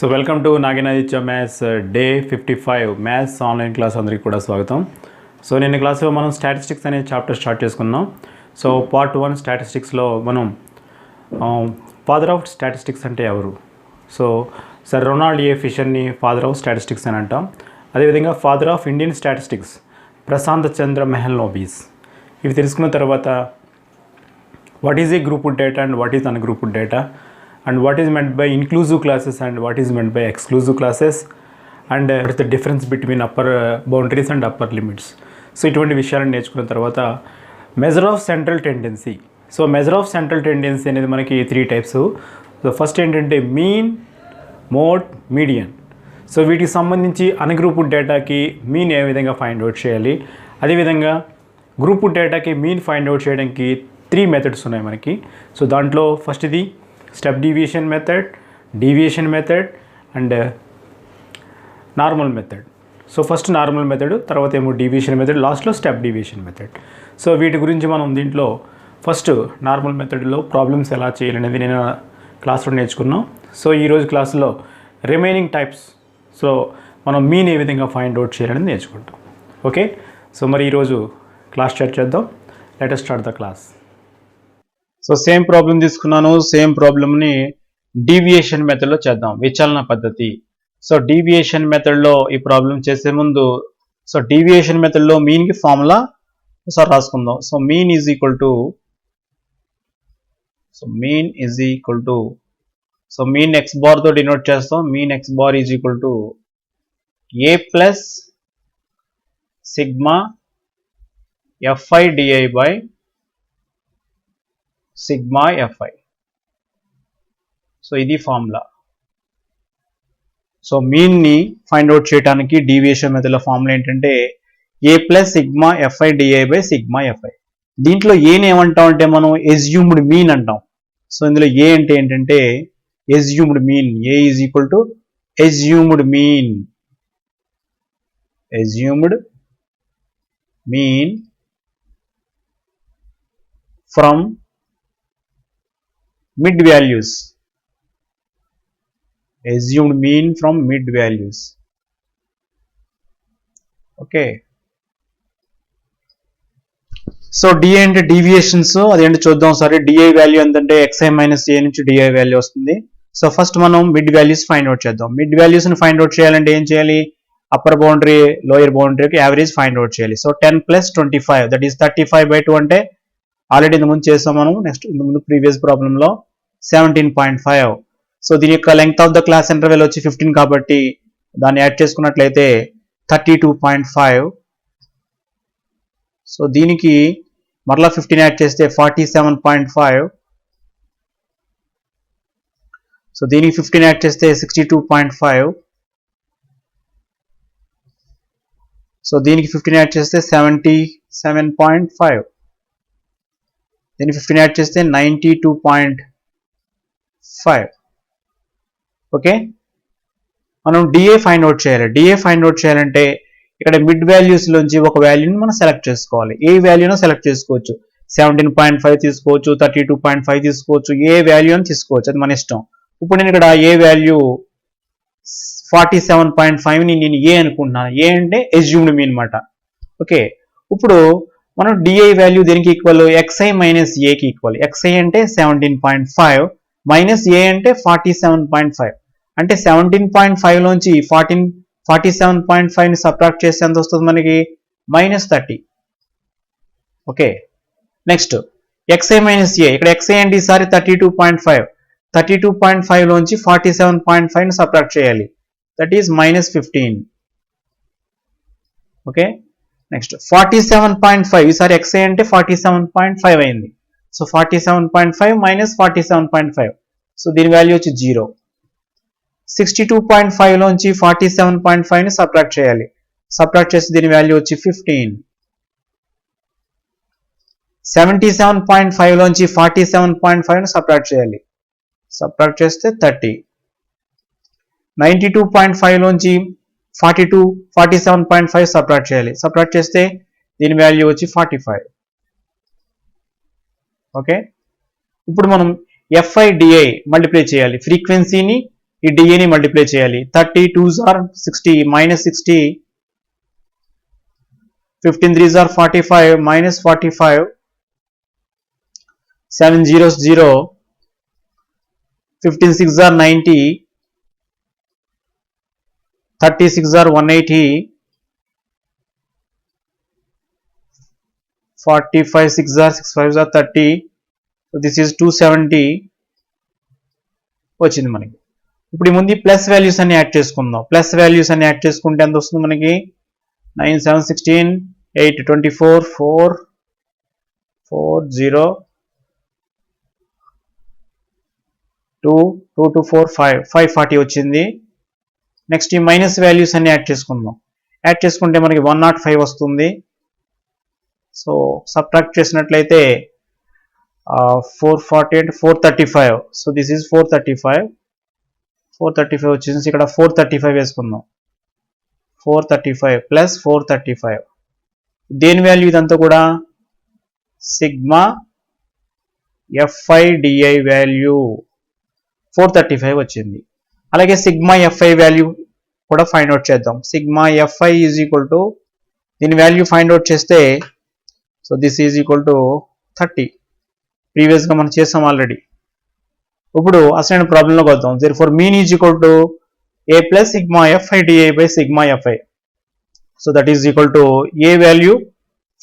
So welcome to Naginaditya maths day 55 maths online class అందరికీ కూడా స్వాగతం. సో నిన్న క్లాస్లో మనం స్టాటిస్టిక్స్ అనే చాప్టర్ స్టార్ట్ చేసుకున్నాం. సో పార్ట్ 1 స్టాటిస్టిక్స్లో మనం ఫాదర్ ఆఫ్ స్టాటిస్టిక్స్ అంటే ఎవరు, సో సర్ రొనాల్డ్ ఏ ఫిషర్ని ఫాదర్ ఆఫ్ స్టాటిస్టిక్స్ అని అంటాం. అదేవిధంగా father of Indian statistics Prashant Chandra Mahalanobis. ఇవి తెలుసుకున్న తర్వాత what is a grouped data and what is ungrouped data, and what is meant by inclusive classes and what is meant by exclusive classes, and what is the difference between upper boundaries and upper limits. So ఇటువంటి విషయాలను నేర్చుకున్న తర్వాత measure of central tendency. So measure of central tendency అనేది మనకి 3 types. So first ఏంటంటే mean, mode, median. So వీటికి సంబంధించి ungrouped డేటాకి mean ఏ విధంగా ఫైండ్ అవుట్ చేయాలి, అదేవిధంగా గ్రూప్డ్ డేటాకి మీన్ ఫైండ్ అవుట్ చేయడానికి 3 మెథడ్స్ ఉన్నాయి మనకి. సో దాంట్లో ఫస్ట్ ఇది step deviation method, deviation method and normal method. So first normal method, తర్వాత ఏమో డీవియేషన్ మెథడ్, లాస్ట్లో స్టెప్ డీవియేషన్ మెథడ్. సో వీటి గురించి మనం దీంట్లో ఫస్ట్ నార్మల్ మెథడ్లో ప్రాబ్లమ్స్ ఎలా చేయాలనేది నేను క్లాస్లో నేర్చుకున్నాం. సో ఈరోజు క్లాస్లో రిమైనింగ్ టైప్స్, సో మనం మీన్ ఏ విధంగా ఫైండ్ అవుట్ చేయాలనేది నేర్చుకుంటాం. ఓకే, సో మరి ఈరోజు క్లాస్ స్టార్ట్ చేద్దాం. Let us start the class. So same problem తీసుకున్నాను. సేమ్ ప్రాబ్లమ్ని డీవియేషన్ మెథడ్లో చేద్దాం, విచలన పద్ధతి. సో డీవియేషన్ మెథడ్లో ఈ ప్రాబ్లం చేసే ముందు సో డీవియేషన్ మెథడ్లో మీన్కి ఫార్ములా ఒకసారి రాసుకుందాం. So mean is equal to so mean X బార్తో డినోట్ చేస్తాం. Mean X bar is equal to A plus sigma f i DI by sigma f i. So ఇది ఫార్ములా. సో మీన్ని ఫైండ్ అవుట్ చేయడానికి deviation మెథడ్లో ఫార్ములా ఏంటంటే A plus sigma f i DI by sigma F I. దీంట్లో ఏని ఏమంటాం అంటే మనం ఎస్యూమ్డ్ మీన్ అంటాం. సో ఇందులో ఏ అంటే ఏంటంటే assumed mean. A is equal to assumed mean from mid values. Assumed mean from mid values. Okay. So D I అంటే డీవియేషన్స్, అదేంటి చూద్దాం సరే. డిఐ వాల్యూ ఎంతంటే xi మైనస్ ఏ నుంచి డిఐ వాల్యూ వస్తుంది. సో ఫస్ట్ మనం మిడ్ వాల్యూస్ ఫైండ్ అవుట్ చేద్దాం. Mid వాల్యూస్ని ఫైండ్ అవుట్ చేయాలంటే ఏం చేయాలి, అప్పర్ బౌండరీ లోయర్ బౌండరీకి యావరేజ్ ఫైండ్ అవుట్ చేయాలి. సో 10 ప్లస్ 25 దట్ ఈస్ 35/2 అంటే ఆల్రెడీ ఇంత ముందు చేస్తాం మనం. నెక్స్ట్ ఇంత ముందు ప్రీవియస్ ప్రాబ్లంలో 17.5. సో దీని యొక్క length of the class interval వచ్చి 15 కాబట్టి దాన్ని యాడ్ చేసుకున్నట్లయితే 32.5. సో దీనికి మరలా 15 యాడ్ చేస్తే 47.5. సో దీనికి 15 యాడ్ చేస్తే 62.5. సో దీనికి 15 యాడ్ చేస్తే 77.5. దీనికి 15 యాడ్ చేస్తే 92.5. ఓకే, మనం డిఏ ఫైండ్ అవుట్ చేయాలి. డిఏ ఫైండ్ అవుట్ చేయాలంటే ఇక్కడ మిడ్ వాల్యూస్లోంచి ఒక వాల్యూని మనం సెలెక్ట్ చేసుకోవాలి. ఏ వాల్యూనో సెలెక్ట్ చేసుకోవచ్చు. 17.5 తీసుకోవచ్చు, 32.5 తీసుకోవచ్చు, ఏ వాల్యూ అని తీసుకోవచ్చు, అది మన ఇష్టం. ఇప్పుడు నేను ఇక్కడ ఏ వాల్యూ 47.5ని నేను ఏ అనుకుంటున్నాను. ఏ అంటే ఎస్యూమ్డ్ మీన్ అనమాట. ఓకే, ఇప్పుడు మనం డిఐ వాల్యూ దేనికి ఈక్వల్, xi మైనస్ ఏకి ఈక్వల్. xi అంటే 17.5 మైనస్ ఏ అంటే 47.5. అంటే 17.5లోంచి 47.5ని సబ్ట్రాక్ట్ చేస్తే ఎంత వస్తుంది మనకి, -30. ఓకే, నెక్స్ట్ xi మైనస్ ఏ. ఇక్కడ xi అంటే ఈసారి 32.5. 32.5లోంచి 47.5ని సబ్ట్రాక్ట్ చేయాలి, దట్ ఈస్ -15. ఓకే, నెక్స్ట్ 47.5 ఈసారి xi అంటే 47.5 అయింది. సో 47.5 మైనస్ 47.5, సో దీని వాల్యూ వచ్చి 0. 62.5లోంచి 47.5ని సబ్ట్రాక్ట్ చేయాలి. సబ్ట్రాక్ట్ చేసి దీని వాల్యూ వచ్చి 15. 77.5లోంచి 47.5ని సబ్ట్రాక్ట్ చేయాలి. సబ్ట్రాక్ట్ చేస్తే 30. 92.5లోంచి 47.5 సబ్ట్రాక్ట్ చేయాలి. సబ్ట్రాక్ట్ చేస్తే దీని వాల్యూ వచ్చి 45. ఓకే, ఇప్పుడు మనం ఎఫ్ఐడిఐ మల్టిప్లై చేయాలి. ఫ్రీక్వెన్సీని ఈ డిఏని మల్టిప్లై చేయాలి. 30 2s are 60 minus 60, 15 3s are 45 minus 45, 7 zeros 0, 15 6s are 90, 36 are 180, 45 6s are 6 5s are 30. So this is 270 వచ్చింది మనకి. ఇప్పుడు ఈ ముందు ప్లస్ వాల్యూస్ అన్ని యాడ్ చేసుకుందాం. ప్లస్ వాల్యూస్ అన్ని యాడ్ చేసుకుంటే ఎంత వస్తుంది మనకి? 9 7 16, 8 24, 4 4 0 2 2 2 4 5 540 వచ్చింది. నెక్స్ట్ ఈ మైనస్ వాల్యూస్ అన్ని యాడ్ చేసుకుందాం. యాడ్ చేసుకుంటే మనకి 105 వస్తుంది. సో సబ్ట్రాక్ట్ చేసినట్లయితే 440 అంటే 435. సో దిస్ ఈజ్ 435 వచ్చింది. ఇక్కడ 435 వేసుకుందాం. 435 ప్లస్ 435 దేని వాల్యూ ఇదంతా కూడా? సిగ్మా ఎఫ్ఐ డిఐ వాల్యూ 435 వచ్చింది. అలాగే సిగ్మా ఎఫ్ఐ వాల్యూ కూడా ఫైండ్ అవుట్ చేద్దాం. Sigma FI is equal to దీని వాల్యూ ఫైండ్ అవుట్ చేస్తే so this is equal to 30. ప్రీవియస్గా మనం చేసాం ఆల్రెడీ. ఇప్పుడు అసలైన ప్రాబ్లంలోకి వద్దాం. Therefore mean is equal to A plus sigma f i DI by sigma f i. So that is equal to A value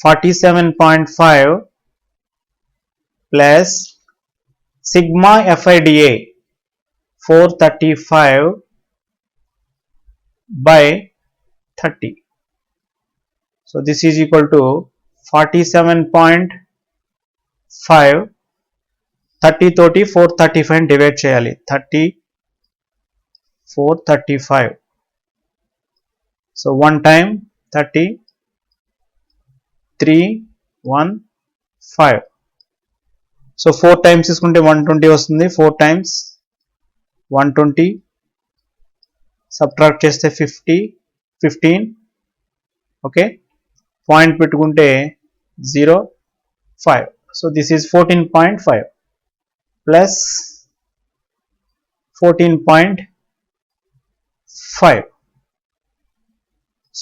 47.5 plus sigma f i DI 435 by 30. So this is equal to 47.5 30 తోటి 435 divide చేయాలి. 30 435. So 1 time 30 3 1 5. So 4 times తీసుకుంటే 120 వస్తుంది. 4 times 120 subtract చేస్తే 15. Okay, point పెట్టుకుంటే 0 5. So this is 14.5 plus 14.5.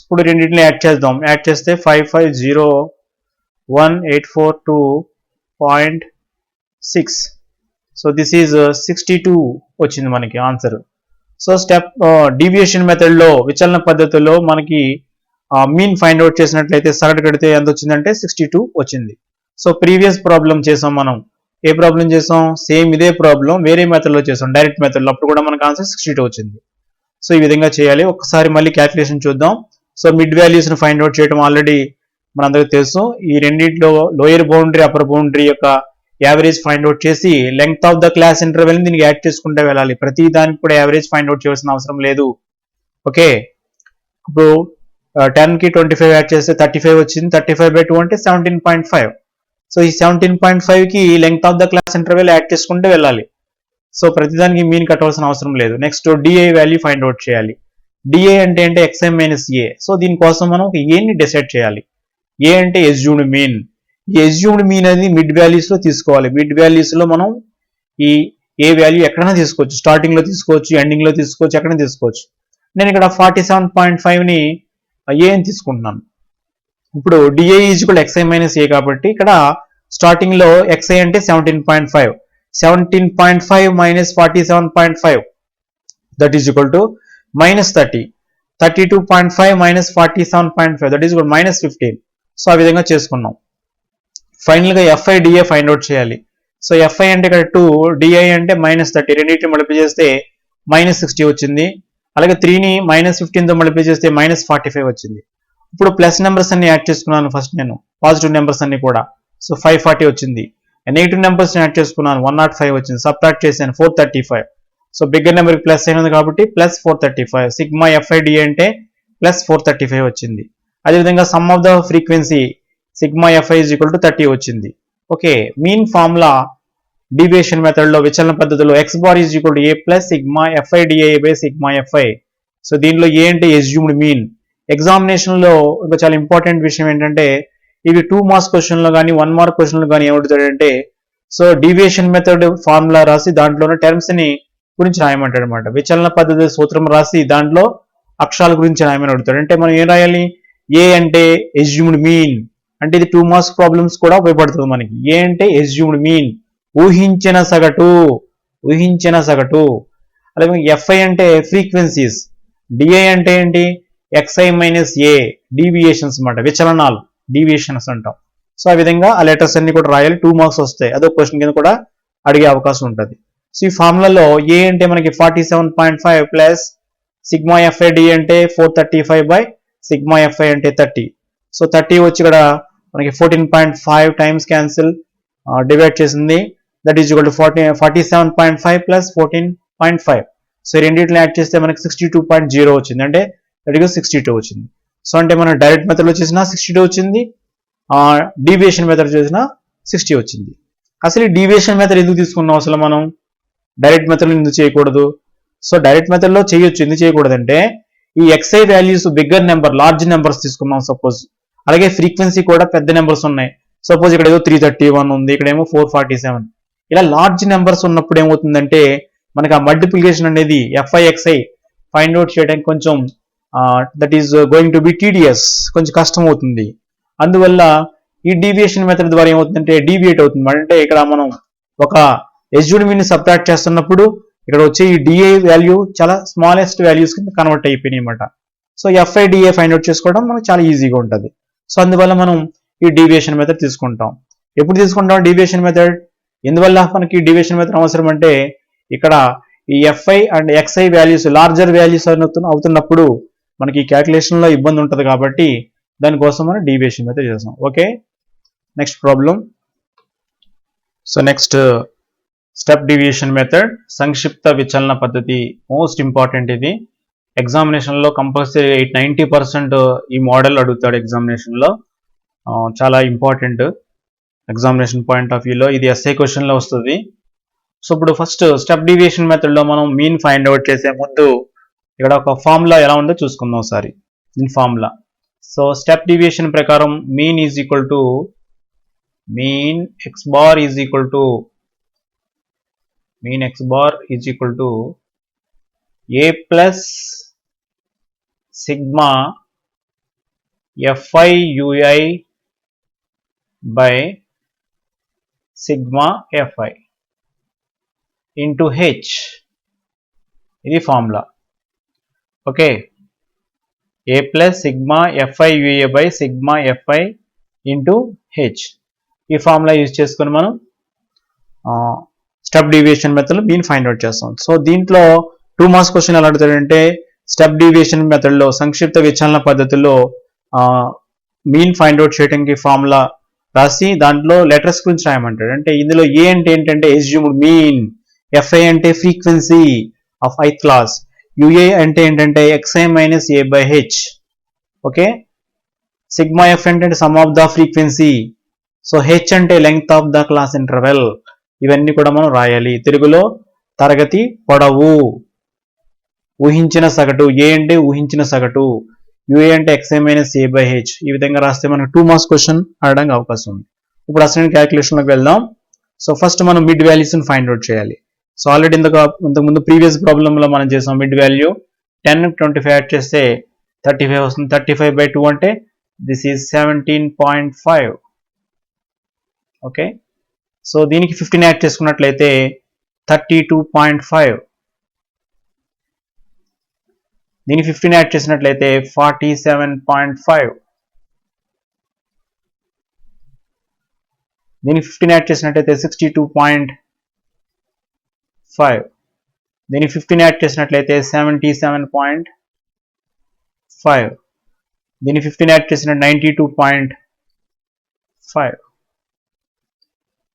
ఇప్పుడు రెండింటిని add చేద్దాం. Add చేస్తే 5501,842.6. సో దిస్ ఈజ్ 62 వచ్చింది మనకి ఆన్సర్. సో స్టెప్ డీవియేషన్ మెథడ్లో విచలన పద్ధతిలో మనకి మీన్ ఫైండ్ అవుట్ చేసినట్లయితే సగటు కడితే ఎంత వచ్చిందంటే 62 వచ్చింది. సో ప్రీవియస్ ప్రాబ్లం చేసాం మనం. ఏ ప్రాబ్లం చేసాం? సేమ్ ఇదే ప్రాబ్లం వేరే మెథడ్లో చేసాం, డైరెక్ట్ మెథడ్లో. అప్పుడు కూడా మనకు ఆన్సర్ 62 వచ్చింది. సో ఈ విధంగా చేయాలి. ఒకసారి మళ్ళీ క్యాలిక్యులేషన్ చూద్దాం. సో మిడ్ వాల్యూస్ని ఫైండ్ అవుట్ చేయడం ఆల్రెడీ మనందరికీ తెలుసు. ఈ రెండింటిలో లోయర్ బౌండరీ అప్పర్ బౌండరీ యొక్క యావరేజ్ ఫైండ్ అవుట్ చేసి length of the class interval దీనికి యాడ్ చేసుకుంటే వెళ్ళాలి. ప్రతి దానికి కూడా యావరేజ్ ఫైండ్ అవుట్ చేయాల్సిన అవసరం లేదు. ఓకే, ఇప్పుడు 10 కి 25 యాడ్ చేస్తే 35 వచ్చింది. 35/2 అంటే 17.5. సో ఈ 17.5 కి length of the class interval add చేసుకుంటే వెళ్ళాలి. సో ప్రతిదానికి మీన్ కట్టవలసిన అవసరం లేదు. Next DI value find out చేయాలి. డిఐ అంటే ఎక్స్ఐ మైనస్ ఏ. సో దీనికోసం మనం ఒక ఏని డిసైడ్ చేయాలి. ఏ అంటే ఎస్యూమ్డ్ మీన్. ఈ ఎస్యూమ్డ్ మీన్ అనేది మిడ్ వాల్యూస్ లో తీసుకోవాలి. మిడ్ వాల్యూస్ లో మనం ఈ ఏ వాల్యూ ఎక్కడైనా తీసుకోవచ్చు. స్టార్టింగ్ లో తీసుకోవచ్చు, ఎండింగ్ లో తీసుకోవచ్చు, ఎక్కడైనా తీసుకోవచ్చు. నేను ఇక్కడ 47.5 ని ఏ అని తీసుకుంటున్నాను. ఇప్పుడు D I is equal X I minus A కాబట్టి ఇక్కడ స్టార్టింగ్ లో ఎక్స్ఐ అంటే 17.5. 17.5 minus 47.5 that is equal to minus 30. 32.5 minus 47.5 that is equal minus 15. So ఆ విధంగా చేసుకున్నాం. ఫైనల్ గా ఎఫ్ఐ డిఐ ఫైండ్ అవుట్ చేయాలి. సో ఎఫ్ఐ అంటే ఇక్కడ 2, డిఐ అంటే మైనస్ 30. రెండింటిని మల్టిప్లై చేస్తే మైనస్ 60 వచ్చింది. అలాగే 3ని మైనస్ 15తో మల్టిప్లై చేస్తే మైనస్ 45 వచ్చింది. ఇప్పుడు ప్లస్ నెంబర్స్ అన్ని యాడ్ చేసుకున్నాను. ఫస్ట్ నేను పాజిటివ్ నెంబర్స్ అన్ని కూడా. సో 540 వచ్చింది. నెగిటివ్ నెంబర్స్ యాడ్ చేసుకున్నాను. 105 వచ్చింది. సబ్ట్రాక్ట్ చేశాను 435. సో బిగ్గర్ నెంబర్ ప్లస్ అయినది కాబట్టి ప్లస్ 435. సిగ్మా ఎఫ్ఐ డిఐ అంటే ప్లస్ 435 వచ్చింది. అదేవిధంగా sum of the frequency sigma FI is equal to 30 వచ్చింది. Okay, mean formula deviation method లో విచలన పద్ధతిలో X bar is equal to A plus sigma f i DI by sigma f i. So దీనిలో A అంటే assumed mean. Examination లో ఇంకా చాలా important విషయం ఏంటంటే ఇవి 2 మార్క్స్ క్వశ్చన్ లో కానీ 1 మార్క్ క్వశ్చన్ లో కానీ ఏమవుతాడంటే సో డీవియేషన్ మెథడ్ ఫార్ములా రాసి దాంట్లోనే టర్మ్స్ ని గురించి రాయమంటాడు అనమాట. విచలన పద్ధతి సూత్రం రాసి దాంట్లో అక్షరాల గురించి రాయమని అడుగుతాడు. అంటే మనం ఏం రాయాలి? ఏ అంటే ఎస్యూమ్డ్ మీన్, అంటే ఇది 2 మార్క్స్ ప్రాబ్లమ్స్ కూడా ఉపయోగపడుతుంది మనకి. ఏ అంటే ఎస్యూమ్డ్ మీన్, ఊహించిన సగటు, ఊహించిన సగటు. అలాగే ఎఫ్ఐ అంటే ఫ్రీక్వెన్సీస్, డిఐ అంటే ఏంటి? ఎక్స్ఐ మైనస్ ఏ, డీవియేషన్స్ అన్నమాట, విచలనాలు, డీవియేషన్స్ అంటాం. సో ఆ విధంగా ఆ లెటర్స్ అన్ని కూడా రాయాలి, 2 మార్క్స్ వస్తాయి. అదో క్వశ్చన్ కింద కూడా అడిగే అవకాశం ఉంటుంది. సో ఈ ఫార్ములాలో ఏ అంటే మనకి 47.5 ప్లస్ సిగ్మా ఎఫ్ఐ, డి అంటే 435 బై సిగ్మా ఎఫ్ఐ అంటే 30. సో 30 వచ్చి ఇక్కడ మనకి 14.5 టైమ్స్ క్యాన్సిల్, డివైడ్ చేసింది, that is equal to 47.5 plus 14.5. So రెండింటిని యాడ్ చేస్తే మనకి 62.0 వచ్చింది, అంటే దట్ ఈజ్ 62 వచ్చింది. సో అంటే మనం డైరెక్ట్ మెథడ్లో చేసినా 62 వచ్చింది, డీవియేషన్ మెథడ్ చేసినా 60 వచ్చింది. అసలు ఈ డీవియేషన్ మెథడ్ ఎందుకు తీసుకున్నాం? అసలు మనం డైరెక్ట్ మెథడ్లో ఎందుకు చేయకూడదు? సో డైరెక్ట్ మెథడ్లో చేయొచ్చు, ఎందుకు చేయకూడదంటే ఈ xi values bigger number, large numbers తీసుకున్నాం సపోజ్. అలాగే ఫ్రీక్వెన్సీ కూడా పెద్ద నెంబర్స్ ఉన్నాయి. సపోజ్ ఇక్కడ ఏదో 331 ఉంది, ఇక్కడేమో 447. ఇలా లార్జ్ నెంబర్స్ ఉన్నప్పుడు ఏమవుతుందంటే మనకి ఆ మల్టిప్లికేషన్ అనేది ఎఫ్ఐ ఎక్స్ఐ ఫైండ్ అవుట్ చేయడానికి కొంచెం that is going to be tedious, కొంచెం కష్టం అవుతుంది. అందువల్ల ఈ డీవియేషన్ మెథడ్ ద్వారా ఏమవుతుందంటే డీవియేట్ అవుతుంది. అంటే ఇక్కడ మనం ఒక ఎస్యూడ్ మీన్ ని సబ్ట్రాక్ట్ చేస్తున్నప్పుడు ఇక్కడ వచ్చే ఈ డిఐ వాల్యూ చాలా స్మాలెస్ట్ వాల్యూస్ కింద కన్వర్ట్ అయిపోయినాయి అనమాట. So FI DI find out చేసుకోవడం మనకు చాలా ఈజీగా ఉంటుంది. సో అందువల్ల మనం ఈ డీవియేషన్ మెథడ్ తీసుకుంటాం. ఎప్పుడు తీసుకుంటాం డీవియేషన్ మెథడ్? ఎందువల్ల మనకి డీవియేషన్ మెథడ్ అవసరం అంటే ఇక్కడ ఈ FI and XI values larger values అవుతున్నప్పుడు మనకి క్యాలిక్యులేషన్ లో ఇబ్బంది ఉంటుంది కాబట్టి దానికోసం మనం డీవియేషన్ మెథడ్ చేస్తాం. Okay, next problem. So next step deviation method, సంక్షిప్త విచలన పద్ధతి, మోస్ట్ ఇంపార్టెంట్. ఇది ఎగ్జామినేషన్ లో కంపల్సరీ 90% ఈ మోడల్ అడుగుతాడు ఎగ్జామినేషన్ లో. చాలా ఇంపార్టెంట్ ఎగ్జామినేషన్ పాయింట్ ఆఫ్ వ్యూలో. ఇది ఎస్ఐ క్వశ్చన్ లో వస్తుంది. సో ఇప్పుడు ఫస్ట్ స్టెప్ డీవియేషన్ మెథడ్ లో మనం మీన్ ఫైండ్ అవుట్ చేసే ముందు ఇక్కడ ఒక ఫార్ములా ఎలా ఉందో చూసుకుందాం ఒకసారి. దీని ఫార్ములా, సో స్టెప్ డీవియేషన్ ప్రకారం mean is equal to mean X bar is equal to A plus sigma F I U I by sigma f i into H. ఇది formula. Okay, A plus sigma f i UA by sigma f i into H. ఈ formula use చేసుకుని మనం step deviation మెథడ్లో mean find out చేస్తాం. So దీంట్లో 2 marks question ఎలా అడుగుతాడంటే step deviation మెథడ్లో సంక్షిప్త విచలన పద్ధతిలో మీన్ ఫైండ్ అవుట్ చేయడానికి ఫార్ములా రాసి దాంట్లో లెటర్స్ గురించి రాయమంటాడు. అంటే ఇందులో ఏ అంటే ఏంటంటే ఎస్యూమ్డ్ మీన్, ఎఫ్ఐ అంటే frequency of ith class, U A అంటే ఏంటంటే X I minus A by H. Okay, sigma F అంటే sum of the frequency, so H అంటే length of the class interval. ఇవన్నీ కూడా మనం రాయాలి. తెలుగులో తరగతి పొడవు, ఊహించిన సగటు, ఏ అంటే ఊహించిన సగటు, యుఏ అంటే xi minus A by H. ఈ విధంగా రాస్తే మనకు 2 మార్క్స్ క్వశ్చన్ అడగడానికి అవకాశం ఉంది. ఇప్పుడు అసలు క్యాలిక్యులేషన్లోకి వెళ్దాం. సో ఫస్ట్ మనం మిడ్ వాల్యూస్ని ఫైండ్ అవుట్ చేయాలి. సో ఆల్రెడీ ఇంతకుముందు ప్రీవియస్ ప్రాబ్లంలో మనం చేసాం. మిడ్ వాల్యూ 10, 25 యాడ్ చేస్తే 35 వస్తుంది. 35 by 2 అంటే దిస్ ఈజ్ 17.5. ఓకే, సో దీనికి 15 యాడ్ చేసుకున్నట్లయితే 32.5. దీనికి 15 యాడ్ చేసినట్లయితే 47.5. దీనికి 15 యాడ్ చేసినట్లయితే 62.5. దీనికి 15 యాడ్ చేసినట్లయితే 77.5. దీనికి 15 యాడ్ చేసిన 92.5.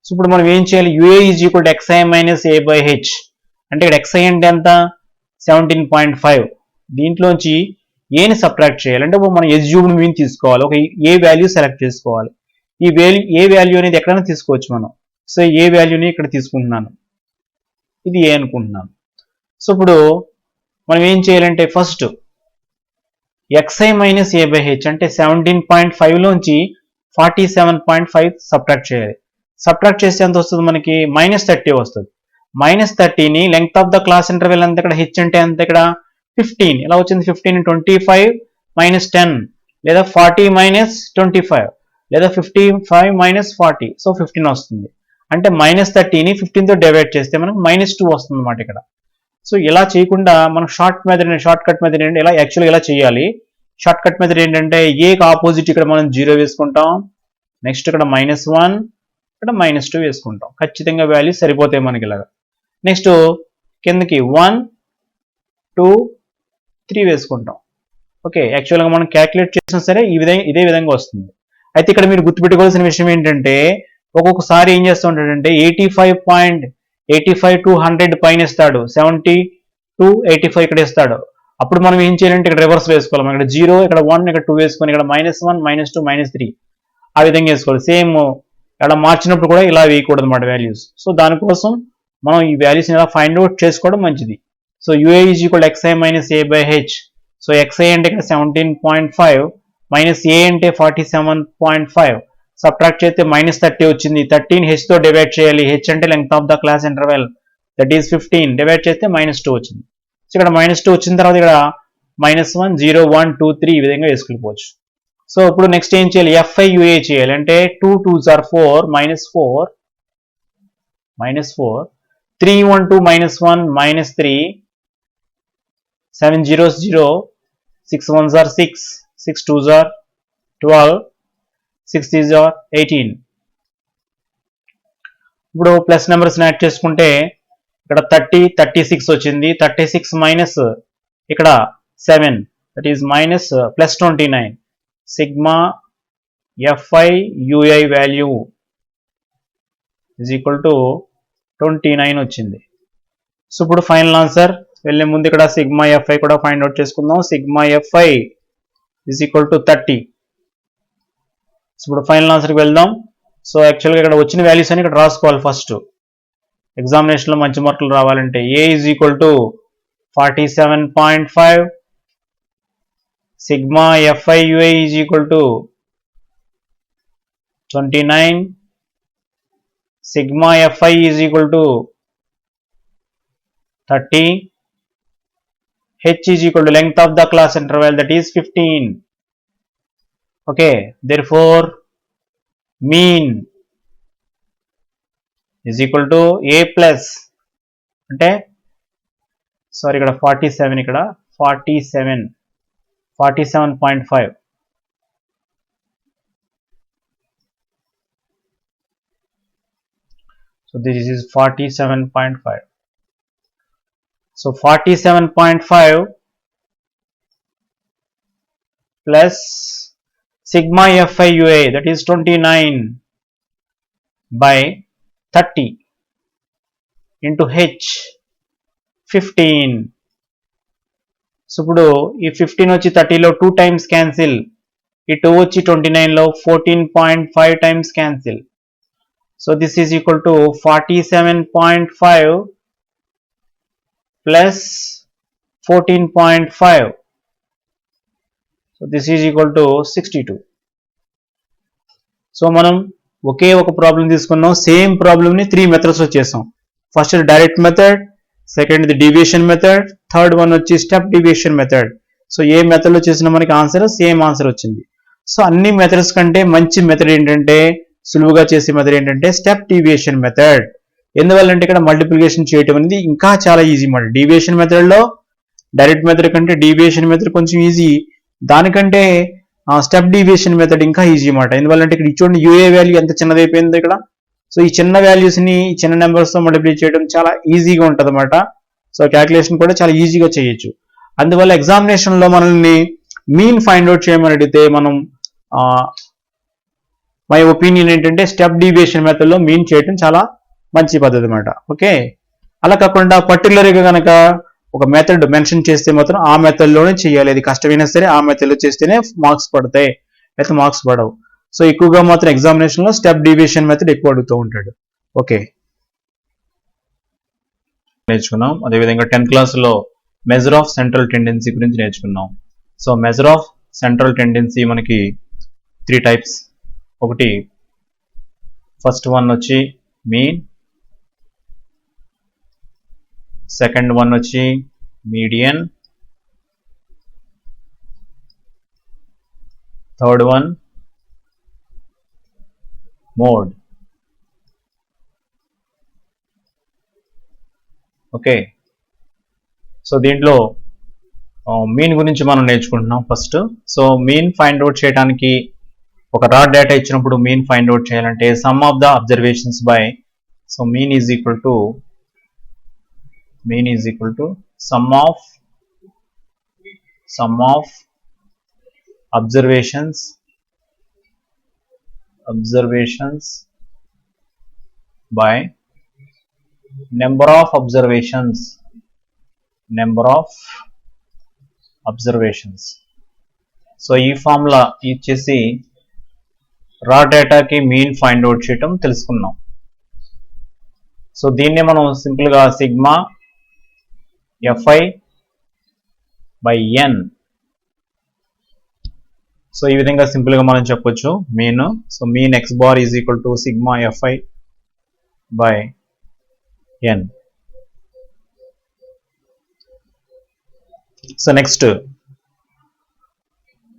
సో ఇప్పుడు మనం ఏం చేయాలి? UA is equal to xi minus A by H. అంటే ఇక్కడ ఎక్స్ఐ అంటే ఎంత? 17.5. దీంట్లోంచి ఏని సబ్ట్రాక్ట్ చేయాలి అంటే మనం ఎస్యూమ్డ్ మీన్ తీసుకోవాలి. ఒక ఏ వాల్యూ సెలెక్ట్ చేసుకోవాలి. ఈ ఏ వాల్యూ అనేది ఎక్కడైనా తీసుకోవచ్చు మనం. సో ఏ వాల్యూని ఇక్కడ తీసుకుంటున్నాను, ఇది ఏ అనుకుంటున్నాను. సో ఇప్పుడు మనం ఏం చేయాలంటే first xi minus A by H అంటే 17.5 లోంచి 47.5 సబ్ట్రాక్ట్ చేయాలి. సబ్ట్రాక్ట్ చేస్తే ఎంత వస్తుంది మనకి? -30 వస్తుంది. -30ని length of the class interval ఎంత ఇక్కడ హెచ్ అంటే ఎంత ఇక్కడ 15. ఎలా వచ్చింది 15 25 - 10 లేదా 40 - 25 లేదా 55 - 40 సో 15 వస్తుంది. అంటే -30ని 15తో డివైడ్ చేస్తే మనకు -2 వస్తుంది అన్నమాట ఇక్కడ. సో ఇలా చేయకుండా మనం షార్ట్ కట్ మెథడ్ ఏంటంటే ఇలా యాక్చువల్గా ఇలా చేయాలి. షార్ట్ కట్ మెథడ్ ఏంటంటే ఏకి ఆపోజిట్ ఇక్కడ మనం 0 వేసుకుంటాం, నెక్స్ట్ ఇక్కడ -1 ఇక్కడ -2 వేసుకుంటాం. ఖచ్చితంగా వాల్యూస్ సరిపోతాయి మనకి ఇలాగా. నెక్స్ట్ కిందకి 1 2 3 వేసుకుంటాం. ఓకే, యాక్చువల్గా మనం క్యాలిక్యులేట్ చేసినా సరే ఇదే విధంగా వస్తుంది. అయితే ఇక్కడ మీరు గుర్తుపెట్టుకోవాల్సిన విషయం ఏంటంటే ఒక్కొక్కసారి ఏం చేస్తూ ఉంటాడంటే 85 to 100 పైన ఇస్తాడు, 70 to 85 ఇక్కడ ఇస్తాడు. అప్పుడు మనం ఏం చేయాలంటే ఇక్కడ రివర్స్ వేసుకోవాలి. ఇక్కడ 0 ఇక్కడ 1 ఇక్కడ 2 వేసుకొని ఇక్కడ -1 -2 -3 ఆ విధంగా వేసుకోవాలి. సేమ్ ఇక్కడ మార్చినప్పుడు కూడా ఇలా వేయకూడదు అన్నమాట వాల్యూస్. సో దానికోసం మనం ఈ వాల్యూస్ ఇలా ఫైండ్ అవుట్ చేసుకోవడం మంచిది. So ua = xi - a/h. So xi అంటే ఇక్కడ 17.5 మైనస్ a అంటే 47.5 సబ్ట్రాక్ట్ చేస్తే -30 వచ్చింది. 30ని h తో డివైడ్ చేయాలి. h అంటే length of the class interval that is 15 divide చేస్తే -2 వచ్చింది. సో ఇక్కడ -2 వచ్చిన తర్వాత ఇక్కడ -1 0 1 2 3 ఈ విధంగా వేసుకెళ్ళిపోవచ్చు. సో ఇప్పుడు నెక్స్ట్ ఏం చేయాలి, fi ua చేయాలి. అంటే 2 2s are 4 -4 3 1 2 -1 -3 7 0s 0 6 1s are 6 6 2s are 12 6 3s are 18. ఇప్పుడు ప్లస్ నెంబర్స్ యాడ్ చేసుకుంటే ఇక్కడ 30 36 వచ్చింది. 36 మైనస్ ఇక్కడ 7 that is minus plus 29 sigma fi ui value is equal to 29 వచ్చింది. సో ఇప్పుడు ఫైనల్ ఆన్సర్ వెళ్ళే ముందు ఇక్కడ సిగ్మా fi కూడా ఫైండ్ అవుట్ చేసుకుందాం. Sigma fi is equal to 30. So ఇప్పుడు ఫైనల్ ఆన్సర్కి వెళ్దాం. సో యాక్చువల్గా ఇక్కడ వచ్చిన వాల్యూస్ అని ఇక్కడ రాసుకోవాలి. ఫస్ట్ ఎగ్జామినేషన్లో మంచి మార్కులు రావాలంటే a is equal to 47.5 sigma fi ui is equal to 29 sigma fi is equal to 30 h is equal to length of the class interval that is 15. Okay, therefore mean is equal to a plus అంటే sorry ఇక్కడ 47 ఇక్కడ 47.5 so this is 47.5. so 47.5 plus sigma fi ua that is 29 by 30 into h 15. So ఇప్పుడు ఈ 15 వచ్చి 30లో 2 times cancel, ఈ 2 వచ్చి 29లో 14.5 times cancel. So this is equal to 47.5 plus 14.5. So this is equal to 62. So మనం ఒకే ఒక problem తీసుకున్నాం. Same ప్రాబ్లమ్ని 3 మెథడ్స్లో చేసాం. First direct method, second the deviation method, third one వచ్చి స్టెప్ డీవియేషన్ మెథడ్. సో ఏ మెథడ్లో చేసిన మనకి ఆన్సర్ సేమ్ ఆన్సర్ వచ్చింది. సో అన్ని మెథడ్స్ కంటే మంచి మెథడ్ ఏంటంటే, సులువుగా చేసే మెథడ్ ఏంటంటే స్టెప్ డీవియేషన్ మెథడ్. ఎందువల్లంటే ఇక్కడ మల్టిప్లికేషన్ చేయటం అనేది ఇంకా చాలా ఈజీ మాట. డీవియేషన్ మెథడ్లో డైరెక్ట్ మెథడ్ కంటే డీవియేషన్ మెథడ్ కొంచెం ఈజీ, దానికంటే స్టెప్ డీవియేషన్ మెథడ్ ఇంకా ఈజీ మాట. ఎందువల్లంటే ఇక్కడ చూడండి యూఏ వాల్యూ ఎంత చిన్నదైపోయిందో ఇక్కడ. సో ఈ చిన్న వాల్యూస్ని చిన్న నెంబర్స్తో మల్టిప్లై చేయడం చాలా ఈజీగా ఉంటుంది అన్నమాట. సో క్యాల్కులేషన్ కూడా చాలా ఈజీగా చేయొచ్చు. అందువల్ల ఎగ్జామినేషన్లో మనల్ని మీన్ ఫైండ్ అవుట్ చేయమని అడిగితే మనం మై ఒపీనియన్ ఏంటంటే స్టెప్ డీవియేషన్ మెథడ్లో మీన్ చేయడం చాలా మంచి పద్ధతి అన్నమాట. ఓకే, అలా కాకుండా పర్టికులర్గా కనుక ఒక మెథడ్ మెన్షన్ చేస్తే మాత్రం ఆ మెథడ్లోనే చేయాలి. అది కష్టమైనా సరే ఆ మెథడ్లో చేస్తేనే మార్క్స్ పడతాయి, అయితే మార్క్స్ పడవు. సో ఎక్కువగా మాత్రం ఎగ్జామినేషన్లో స్టెప్ డీవియేషన్ మెథడ్ ఎక్కువ అడుగుతూ ఉంటాడు. ఓకే, నేర్చుకున్నాం. అదేవిధంగా 10th క్లాస్లో మెజర్ ఆఫ్ సెంట్రల్ టెండెన్సీ గురించి నేర్చుకున్నాం. So measure of central tendency మనకి 3 టైప్స్. ఒకటి ఫస్ట్ వన్ వచ్చి మీన్, సెకండ్ వన్ వచ్చి median, third one mode. Okay, so దీంట్లో మీన్ గురించి మనం నేర్చుకుంటున్నాం first. So mean find out చేయడానికి ఒక రా డేటా ఇచ్చినప్పుడు మీన్ ఫైండ్ అవుట్ చేయాలంటే some of the observations by, so mean is equal to some of observations by number of observations. So ఈ ఫార్ములా ఇచ్చేసి రా డేటాకి మీన్ ఫైండ్ అవుట్ చేయటం తెలుసుకున్నాం. సో దీన్నే మనం సింపుల్గా sigma fi by n, so ఈ విధంగా సింపుల్గా మనం చెప్పొచ్చు mean. So mean X bar is equal to sigma fi by n. So next,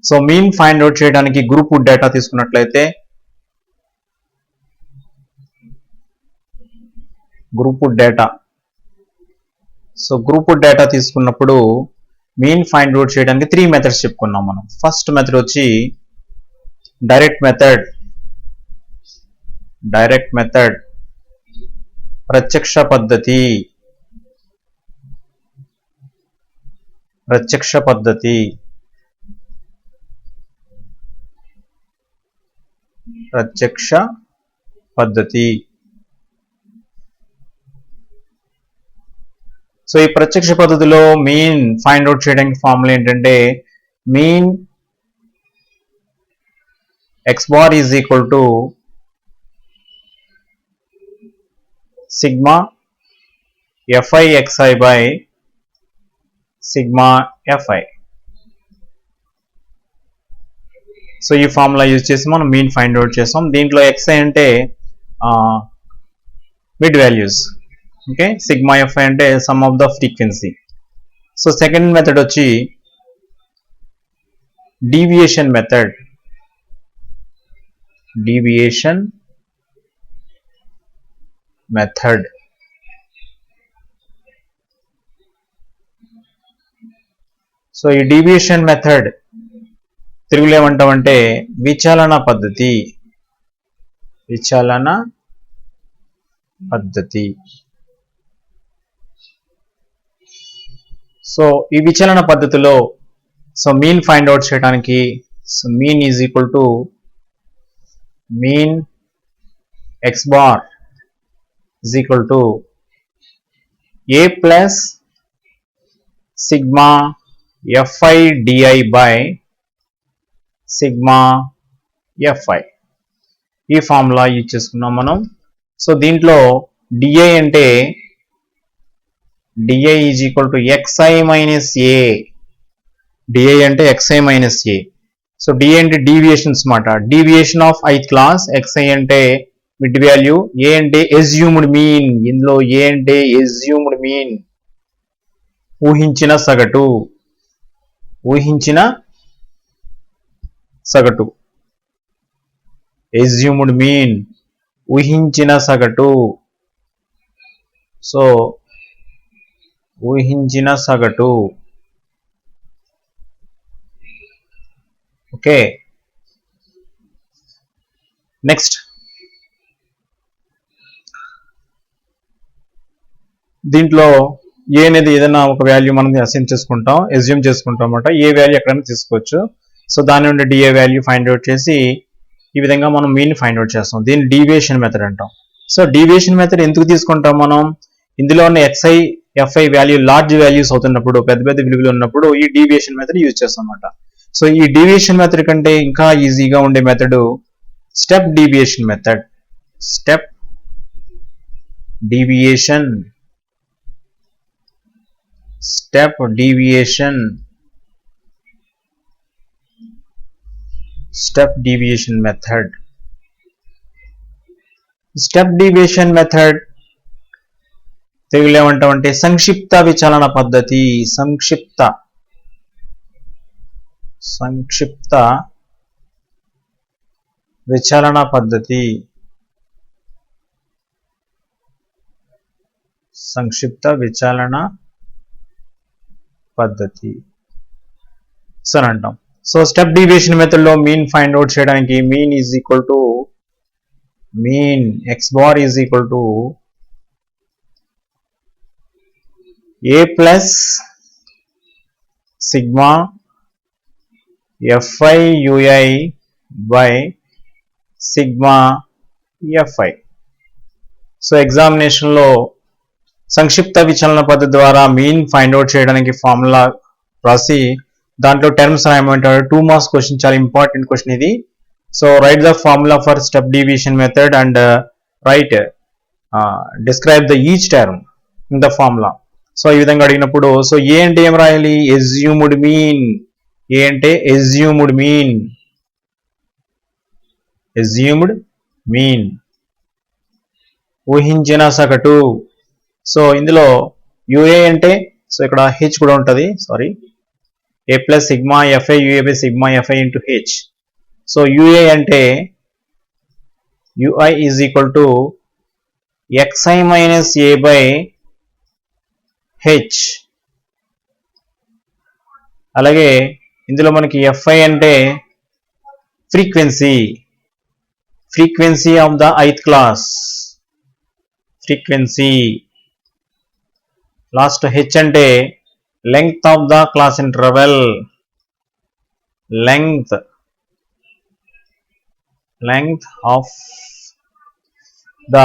so mean find out చేయడానికి గ్రూప్ డేటా తీసుకున్నట్లయితే గ్రూప్ డేటా తీసుకున్నప్పుడు మీన్ ఫైండ్ అవుట్ చేయడానికి 3 మెథడ్స్ చెప్పుకున్నాం మనం. ఫస్ట్ మెథడ్ వచ్చి డైరెక్ట్ మెథడ్, ప్రత్యక్ష పద్ధతి. సో ఈ ప్రత్యక్ష పద్ధతిలో మీన్ ఫైండ్ అవుట్ చేయడానికి ఫార్ములా ఏంటంటే mean X bar is equal to sigma fi xi by sigma fi. So ఈ ఫార్ములా యూజ్ చేసి మనం మీన్ ఫైండ్ అవుట్ చేస్తాం. దీంట్లో xi అంటే mid values, okay, sigma fi అంటే sum of the frequency. So second method వచ్చి deviation method. So ఈ deviation method తెలుగులో ఏమంటామంటే విచలన పద్ధతి. సో ఈ విచలన పద్ధతిలో సో మీన్ ఫైండ్ అవుట్ చేయడానికి so mean is equal to mean X bar is equal to A plus sigma fi di by sigma fi. ఈ formula use చేసుకున్నాం మనం. సో దీంట్లో di అంటే di is equal to xi minus A. di అంటే xi minus ఏ. So di అంటే deviations మాట, deviation of ith class. xi అంటే mid value, ఏ అంటే ఎస్యూమ్డ్ మీన్. ఇందులో ఏ అంటే ఎస్యూమ్డ్ మీన్, ఊహించిన సగటు. ఎస్యూమ్డ్ మీన్, ఊహించిన సగటు. సో ఊహించిన సగటు, ఓకే. నెక్స్ట్, దీంట్లో ఏ అనేది ఏదైనా ఒక వాల్యూ మనం అసైన్ చేసుకుంటాం, ఎస్యూమ్ చేసుకుంటాం అన్నమాట. ఏ వాల్యూ ఎక్కడైనా తీసుకోవచ్చు. సో దాని నుండి డిఏ వాల్యూ ఫైండ్ అవుట్ చేసి ఈ విధంగా మనం మీన్ ఫైండ్ అవుట్ చేస్తాం. దీన్ని డీవియేషన్ మెథడ్ అంటాం. సో డీవియేషన్ మెథడ్ ఎందుకు తీసుకుంటాం మనం? ఇందులో ఉన్న xi fi value large values అవుతున్నప్పుడు, పెద్ద పెద్ద విలువలు ఉన్నప్పుడు ఈ డీవియేషన్ మెథడ్ యూజ్ చేస్తాం అన్నమాట. సో ఈ డీవియేషన్ మెథడ్ కంటే ఇంకా ఈజీగా ఉండే method step deviation method. Step deviation method. Step deviation method తెలుగులో ఏమంటామంటే సంక్షిప్త విచలన పద్ధతి. సంక్షిప్త విచలన పద్ధతి. సంక్షిప్త విచలన పద్ధతి సరే అంటాం. సో స్టెప్ డీవియేషన్ మెథడ్ లో మీన్ ఫైండ్ అవుట్ చేయడానికి mean x bar is equal to a plus sigma fi ui by sigma fi. So examination లో సంక్షిప్త విచలన పద్ధతి ద్వారా మీన్ ఫైండ్ అవుట్ చేయడానికి ఫార్ములా రాసి దాంట్లో టర్మ్స్ రాయమంటారు. 2 మార్క్స్ క్వశ్చన్, చాలా ఇంపార్టెంట్ క్వశ్చన్ ఇది. So right the formula for step deviation method and right describe the each term in the formula. So ఈ విధంగా అడిగినప్పుడు సో ఏ అంటే ఏం రాయాలి? Assumed mean. ఏ అంటే ఎస్యూమ్డ్ మీన్, ఊహించిన సగటు. సో ఇందులో యుఏ అంటే సో ఇక్కడ హెచ్ కూడా ఉంటుంది, sorry, A plus sigma f i UA by sigma f i into h. So ua అంటే ui is equal to xi minus A by h. అలాగే ఇందులో మనకి ఎఫ్ఐ అంటే frequency of the ith class, frequency. Last h అంటే length of the class interval, length of the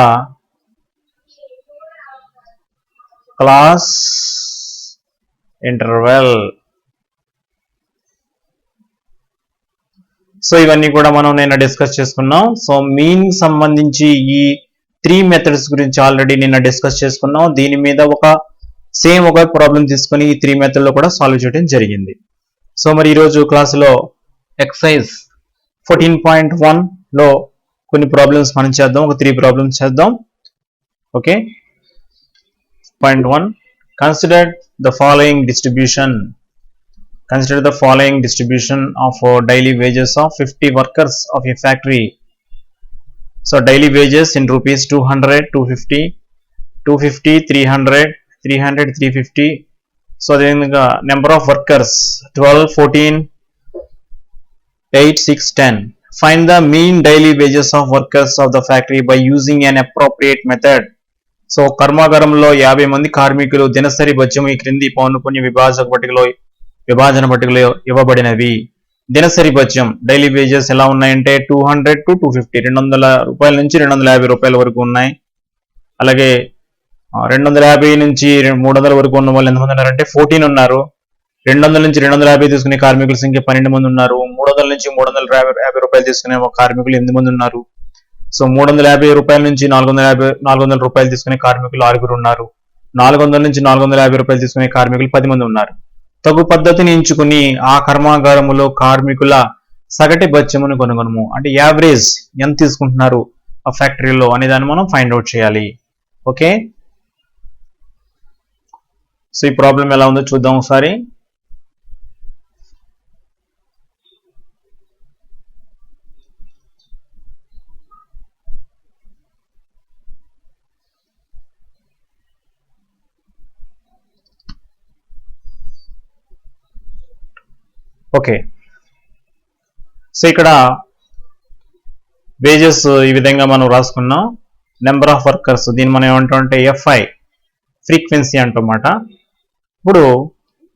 class interval. So ఇవన్నీ కూడా మనం నిన్న డిస్కస్ చేసుకున్నాం. సో మీన్ సంబంధించి ఈ 3 మెథడ్స్ గురించి ఆల్రెడీ నిన్న డిస్కస్ చేసుకున్నాం. దీని మీద ఒక ప్రాబ్లం తీసుకొని ఈ 3 మెథడ్ లో కూడా సాల్వ్ చేయడం జరిగింది. సో మరి ఈరోజు క్లాసులో ఎక్సర్సైజ్ 14.1 లో కొన్ని ప్రాబ్లమ్స్ మనం చేద్దాం. ఒక 3 ప్రాబ్లమ్స్ చేద్దాం. Okay. Point 1, consider the following distribution of daily wages of 50 workers of a factory. So daily wages in rupees 200, 250, 300, 350. So then number of workers 12, 14, 8, 6, 10. Find the mean daily wages of workers of the factory by using an appropriate method. So కర్మాగారంలో 50 మంది కార్మికులు దినసరి భత్యం ఈ క్రింది పౌనపుణ్య విభాజన పట్టికలో ఇవ్వబడినవి. దినసరి భత్యం daily wages ఎలా ఉన్నాయంటే 200 to 250, 200 రూపాయల నుంచి 250 రూపాయల వరకు ఉన్నాయి. అలాగే 250 నుంచి 300 వరకు ఉన్న వాళ్ళు ఎంతమంది ఉన్నారంటే 14 ఉన్నారు. 200 నుంచి 250 తీసుకునే కార్మికుల సంఖ్య 12 మంది ఉన్నారు. 300 నుంచి 350 రూపాయలు తీసుకునే కార్మికులు 8 మంది ఉన్నారు. సో 350 రూపాయల నుంచి 400 రూపాయలు తీసుకునే కార్మికులు 6 ఉన్నారు. 400 నుంచి 450 రూపాయలు తీసుకునే కార్మికులు 10 మంది ఉన్నారు. తగు పద్ధతిని ఎంచుకుని ఆ కర్మాగారములో కార్మికుల సగటు భత్యమును కనుగొనము. అంటే యావరేజ్ ఎంత తీసుకుంటున్నారు ఆ ఫ్యాక్టరీలో అనే దాన్ని మనం ఫైండ్ అవుట్ చేయాలి. ఓకే. సో ఈ ప్రాబ్లం ఎలా ఉందో చూద్దాం ఒకసారి. ఓకే. సో ఇక్కడ వేజెస్ ఈ విధంగా మనం రాసుకున్నాం. నెంబర్ ఆఫ్ వర్కర్స్, దీన్ని మనం ఏమంటామంటే ఎఫ్ఐ, ఫ్రీక్వెన్సీ అంటమాట. ఇప్పుడు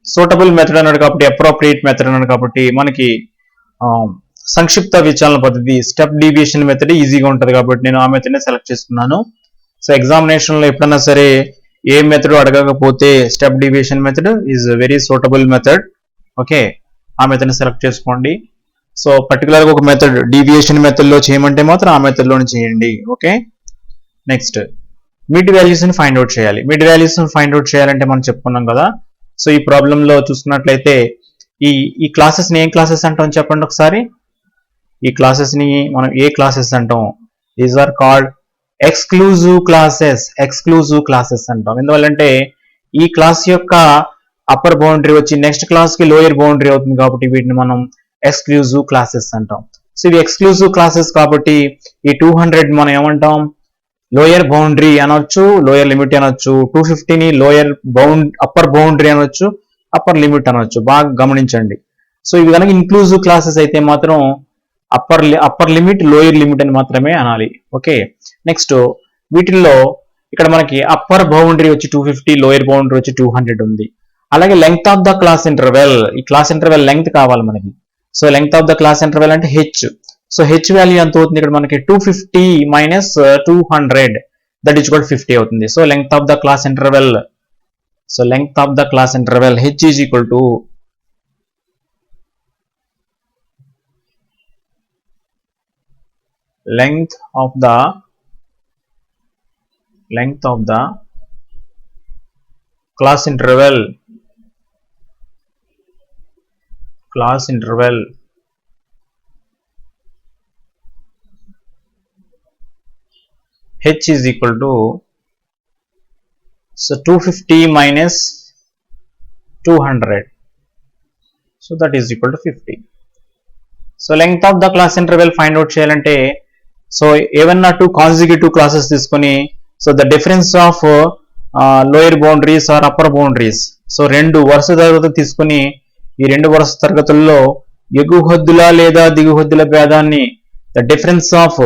సూటబుల్ మెథడ్ అన్నాడు కాబట్టి, అప్రోప్రియేట్ మెథడ్ అన్నాడు కాబట్టి మనకి సంక్షిప్త విచలన పద్ధతి స్టెప్ డీవియేషన్ మెథడ్ ఈజీగా ఉంటుంది కాబట్టి నేను ఆ మెథడ్ని సెలెక్ట్ చేసుకున్నాను. సో ఎగ్జామినేషన్లో ఎప్పుడైనా సరే ఏ మెథడ్ అడగకపోతే step deviation method is very suitable method. Okay, ఆ మెథడ్ని సెలెక్ట్ చేసుకోండి. సో పర్టికులర్గా ఒక మెథడ్ డీవియేషన్ మెథడ్లో చేయమంటే మాత్రం ఆ మెథడ్లోనే చేయండి. ఓకే. నెక్స్ట్ మిడ్ వాల్యూస్ని ఫైండ్ అవుట్ చేయాలి. మిడ్ వాల్యూస్ని ఫైండ్ అవుట్ చేయాలంటే మనం చెప్పుకున్నాం కదా. సో ఈ ప్రాబ్లంలో చూసుకున్నట్లయితే ఈ క్లాసెస్ని ఏం క్లాసెస్ అంటాం చెప్పండి ఒకసారి. ఈ క్లాసెస్ని మనం ఏ క్లాసెస్ అంటాం? These are called exclusive classes అంటాం. ఎందువల్లంటే ఈ క్లాస్ యొక్క అప్పర్ బౌండరీ వచ్చి నెక్స్ట్ క్లాస్ కి లోయర్ బౌండరీ అవుతుంది కాబట్టి వీటిని మనం ఎక్స్క్లూజివ్ క్లాసెస్ అంటాం. సో ఇవి ఎక్స్క్లూజివ్ క్లాసెస్ కాబట్టి ఈ 200 మనం ఏమంటాం, లోయర్ బౌండరీ అనొచ్చు, లోయర్ లిమిట్ అనొచ్చు. 250ని అప్పర్ బౌండరీ అనొచ్చు, అప్పర్ లిమిట్ అనొచ్చు. బాగా గమనించండి. సో ఇవి కనుక ఇన్క్లూజివ్ క్లాసెస్ అయితే మాత్రం అప్పర్ లిమిట్, లోయర్ లిమిట్ అని మాత్రమే అనాలి. ఓకే, నెక్స్ట్ వీటిల్లో ఇక్కడ మనకి అప్పర్ బౌండరీ వచ్చి 250, లోయర్ బౌండరీ వచ్చి 200 ఉంది. అలాగే length of the class interval, ఈ క్లాస్ ఇంటర్వెల్ లెంగ్త్ కావాలి మనకి. So length of the class interval అంటే హెచ్. సో హెచ్ వాల్యూ ఎంత అవుతుంది ఇక్కడ మనకి, 250 మైనస్ 200 దట్ ఈజ్ ఈక్వల్ 50 అవుతుంది. So length of the class interval, H is equal to length of the class interval h is equal to 250 minus 200, so that is equal to 50. So length of the class interval find out చేయాలంటే so ఏవన్నా 2 consecutive classes తీసుకొని so the difference of lower boundaries or upper boundaries, so 2 వరుస తరగతులు తీసుకొని ఈ 2 వరుస తరగతుల్లో ఎగువ హద్దుల లేదా దిగువ హద్దుల భేదాన్ని, the difference of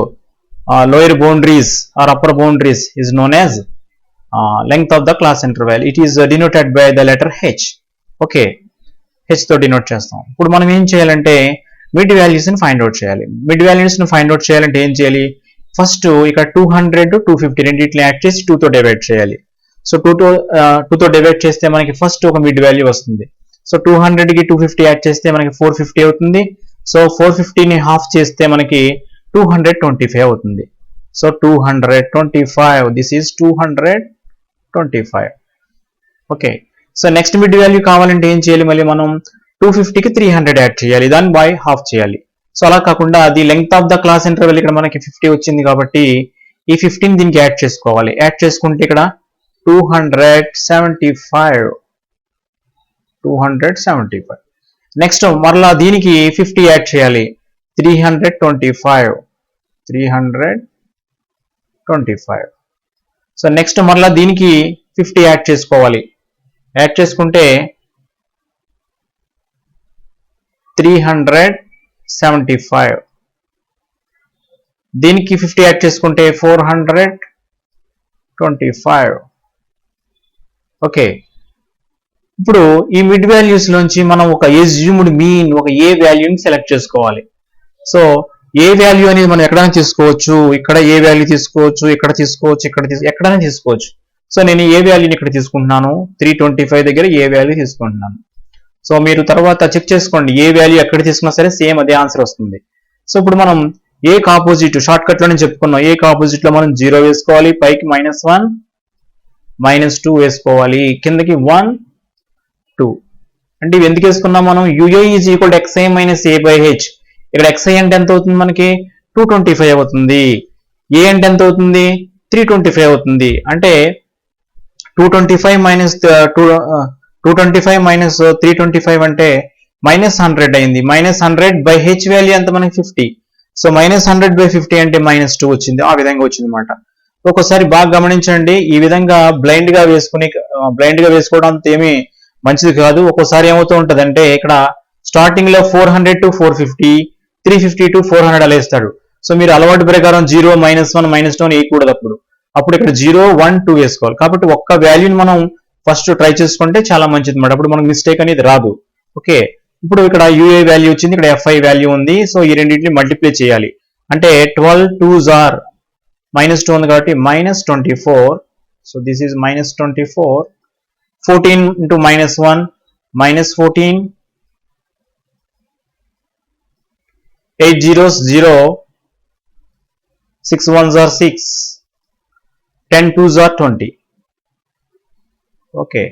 lower boundaries or upper boundaries is known as length of the class interval. It is denoted by the letter h. Okay, h తో డినోట్ చేస్తాం. ఇప్పుడు మనం ఏం చేయాలంటే మిడ్ వాల్యూస్ ని ఫైండ్ అవుట్ చేయాలి. మిడ్ వాల్యూస్ ని find out చేయాలంటే ఏం చేయాలి, ఫస్ట్ ఇక్కడ 200 250 రెండింటిని యాడ్ చేసి 2 తో డివైడ్ చేయాలి. సో 2 తో డివైడ్ చేస్తే మనకి ఫస్ట్ ఒక మిడ్ వాల్యూ వస్తుంది. సో 200 కి 250 యాడ్ చేస్తే మనకి 450 అవుతుంది. సో 450ని హాఫ్ చేస్తే మనకి 225 అవుతుంది. So 225, this is 225. Okay, so next mid value కావాలంటే ఏం చేయాలి, మళ్ళీ మనం 250కి 300 యాడ్ చేయాలి, దాన్ని బై హాఫ్ చేయాలి. సో అలా కాకుండా అది length of the class interval ఇక్కడ మనకి 50 వచ్చింది కాబట్టి ఈ 15 దీనికి యాడ్ చేసుకోవాలి. యాడ్ చేసుకుంటే ఇక్కడ 275. నెక్స్ట్ మరలా దీనికి 50 యాడ్ చేయాలి, 325. సో నెక్స్ట్ మరలా దీనికి 50 యాడ్ చేసుకోవాలి. యాడ్ చేసుకుంటే 375. దీనికి 50 యాడ్ చేసుకుంటే 425. ఓకే, ఇప్పుడు ఈ మిడ్ వాల్యూస్ లోంచి మనం ఒక ఎస్యూమ్డ్ మీన్, ఒక ఏ వాల్యూని సెలెక్ట్ చేసుకోవాలి. సో ఏ వాల్యూ అనేది మనం ఎక్కడైనా తీసుకోవచ్చు, ఇక్కడ ఏ వాల్యూ తీసుకోవచ్చు, ఇక్కడ తీసుకోవచ్చు, ఎక్కడైనా తీసుకోవచ్చు. సో నేను ఏ వాల్యూని ఇక్కడ తీసుకుంటున్నాను, 325 దగ్గర ఏ వాల్యూ తీసుకుంటున్నాను. సో మీరు తర్వాత చెక్ చేసుకోండి, ఏ వాల్యూ ఎక్కడ తీసుకున్నా సరే సేమ్ అదే ఆన్సర్ వస్తుంది. సో ఇప్పుడు మనం ఏ ఆపోజిట్ షార్ట్ కట్ లోనే చెప్పుకున్నాం, ఏ ఆపోజిట్ లో మనం 0 వేసుకోవాలి, పైకి -1 -2 వేసుకోవాలి, కిందకి 1 2. అంటే ఇవి ఎందుకు వేసుకున్నాం మనం, ua is equal to xi minus a by h. ఇక్కడ xi అంటే ఎంత అవుతుంది మనకి, 225 అవుతుంది. a అంటే ఎంత అవుతుంది, 325 అవుతుంది. అంటే 225 మైనస్ 325 అంటే -100 అయింది. -100 బై h వాల్యూ ఎంత మనకి 50. సో -100 బై 50 అంటే -2 వచ్చింది. ఆ విధంగా వచ్చింది అనమాట. ఒక్కోసారి బాగా గమనించండి, ఈ విధంగా బ్లైండ్ గా వేసుకోవడం అంత ఏమీ మంచిది కాదు. ఒక్కోసారి ఏమవుతూ ఉంటది అంటే ఇక్కడ స్టార్టింగ్ లో 400 to 450, 350 to 400 అలా వేస్తాడు. సో మీరు అలవాటు ప్రకారం 0 -1 -2 అని వేయకూడదు. అప్పుడు ఇక్కడ 0 1 2 వేసుకోవాలి. కాబట్టి ఒక్క వాల్యూని మనం ఫస్ట్ ట్రై చేసుకుంటే చాలా మంచిది అన్నమాట. అప్పుడు మనకు మిస్టేక్ అనేది రాదు. ఓకే, ఇప్పుడు ఇక్కడ ua వాల్యూ వచ్చింది, ఇక్కడ fi వాల్యూ ఉంది. సో ఈ రెండింటిని మల్టిప్లై చేయాలి. అంటే 12 2s are -2 ఉంది కాబట్టి -24. So this is -24. 14 into -1 -14. 8 zeros 0. 6 1s are 6. 10 2s are 20. Okay,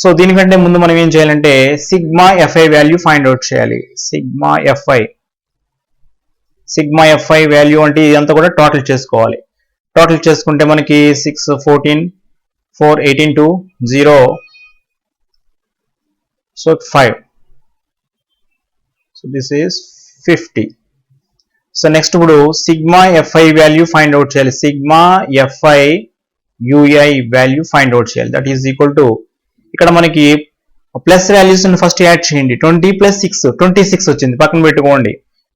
so దీనికంటే ముందు మనం ఏం చేయాలంటే sigma fi value find out చేయాలి. సిగ్మా fi వాల్యూ అంటే ఇదంతా కూడా టోటల్ చేసుకోవాలి. టోటల్ చేసుకుంటే మనకి 6 14 4 18 to 0 so 5. So this is 50. So next ఇప్పుడు sigma fi value find out చేయాలి. sigma fi ui value find out చేయాలి. That is equal to ఇక్కడ మనకి ప్లస్ వాల్యూస్ ఫస్ట్ యాడ్ చేయండి. 20 ప్లస్ 6 26 వచ్చింది, పక్కన పెట్టుకోండి.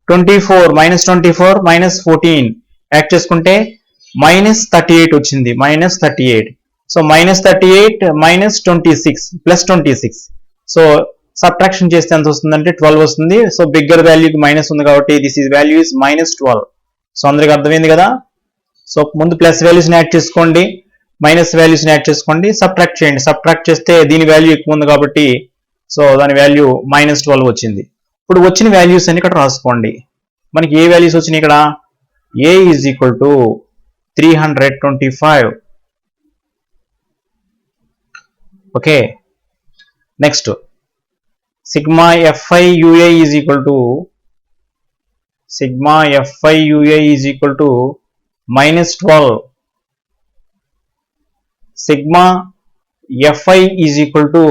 24 24 -14 యాడ్ చేసుకుంటే -38 వచ్చింది, -38. So -38 -26 plus 26. సో సబ్ట్రాక్షన్ చేస్తే ఎంత వస్తుందంటే 12 వస్తుంది. సో బిగ్గర్ వాల్యూకి మైనస్ ఉంది కాబట్టి this is value is -12. So అందరికి అర్థమైంది కదా. సో ముందు ప్లస్ వాల్యూస్ని యాడ్ చేసుకోండి, మైనస్ వాల్యూస్ని యాడ్ చేసుకోండి, సబ్ట్రాక్ట్ చేయండి. సబ్ట్రాక్ట్ చేస్తే దీని వాల్యూ ఎక్కువ ఉంది కాబట్టి సో దాని వాల్యూ -12 వచ్చింది. ఇప్పుడు వచ్చిన వాల్యూస్ అని ఇక్కడ రాసుకోండి. మనకి ఏ వాల్యూస్ వచ్చినాయి ఇక్కడ? a is equal to 325. Okay, next sigma fi ui is equal to -12. sigma fi is equal to